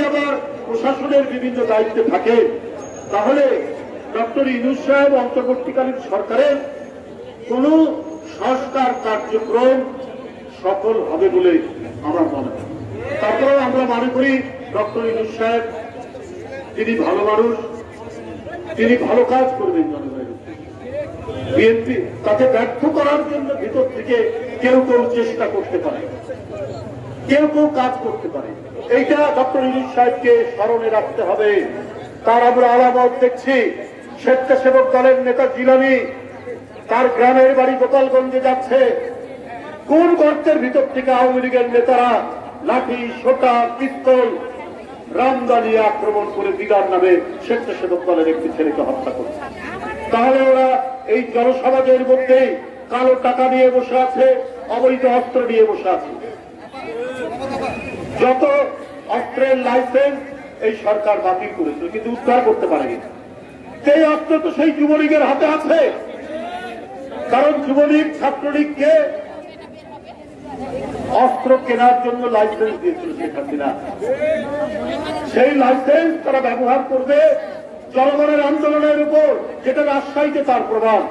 আবার প্রশাসনের বিভিন্ন দায়িত্বে থাকে, তাহলে ডক্টর ইউনূস সাহেব অন্তর্বর্তীকালীন সরকারের কোন সংস্কার কার্যক্রম সফল হবে বলে আমার মনে হয়। তারপরেও আমরা মনে করি ডক্টর ইউনূস সাহেব তিনি ভালো মানুষ, তিনি ভালো কাজ করবেন জনগণের। বিএনপি তাকে ব্যর্থ করার জন্য ভিতর থেকে কেউ কেউ চেষ্টা করতে পারে, কেউ কেউ কাজ করতে পারে। এইটা ডক্টর ইউনূস সাহেবকে স্মরণে রাখতে হবে। তার আমরা আলামত দেখছি। স্বেচ্ছাসেবক দলের নেতা জিলানি তার গ্রামের বাড়ি গোপালগঞ্জে যাচ্ছে, কোন গর্তের ভিতর থেকে আওয়ামী লীগের নেতারা লাঠি, সোটা, পিস্তল, রামদা নিয়ে আক্রমণ করে দিদার নামে স্বেচ্ছাসেবক দলের একটি ছেলেকে হত্যা করছে। তাহলে ওরা এই জনসমাজের মধ্যে কালো টাকা নিয়ে বসে আছে, অবৈধ অস্ত্র নিয়ে বসে আছে। যত অস্ত্রের লাইসেন্স এই সরকার বাতিল করেছে, কিন্তু উদ্ধার করতে পারেনি। সেই অস্ত্র তো সেই যুবলীগের হাতে আছে, কারণ যুবলীগ ছাত্রলীগকে অস্ত্র কেনার জন্য লাইসেন্স দিয়েছিল শেখ হাসিনা। সেই লাইসেন্স তারা ব্যবহার করবে জনগণের আন্দোলনের উপর, যেটা রাজশাহীতে তার প্রভাব।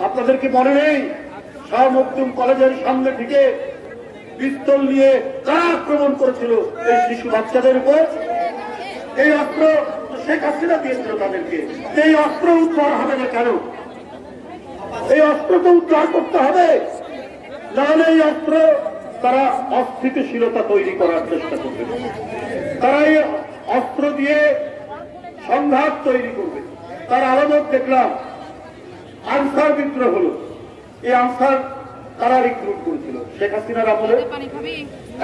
আপনাদের কি মনে নেই শাহ মখদুম কলেজের সামনে থেকে পিস্তল নিয়ে কারা আক্রমণ করেছিল এই শিশু বাচ্চাদের উপর? এই অস্ত্র শেখ হাসিনা দিয়েছিল তাদেরকে। এই অস্ত্র উদ্ধার হবে না কেন? এই অস্ত্রকে উদ্ধার করতে হবে, নাহলে এই অস্ত্র তারা অস্থিতিশীলতা তৈরি করার চেষ্টা করবে। তারা এই অস্ত্র দিয়ে সংঘাত তৈরি করবে। তার আলামত দেখলাম, আনসার বিদ্রোহ হলো। এই আনসার তারা রিক্রুট করেছিল শেখ হাসিনার আমলে।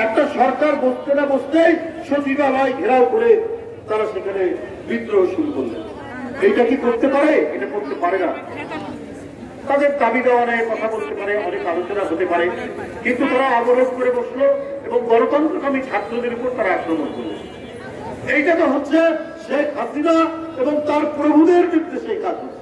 একটা সরকার বসতে না বসতেই সচিবালয় ঘেরাও করে তারা সেখানে বিদ্রোহ শুরু করলেন। এইটা কি করতে পারে? এটা করতে পারে না। তাদের দাবি দেওয়া নিয়ে কথা বলতে পারে, অনেক আলোচনা হতে পারে, কিন্তু তারা অবরোধ করে বসলো এবং গণতন্ত্রকামী ছাত্রদের উপর তারা আক্রমণ করলো। এইটা তো হচ্ছে শেখ হাসিনা এবং তার প্রভুদের নির্দেশে কাজ হচ্ছে।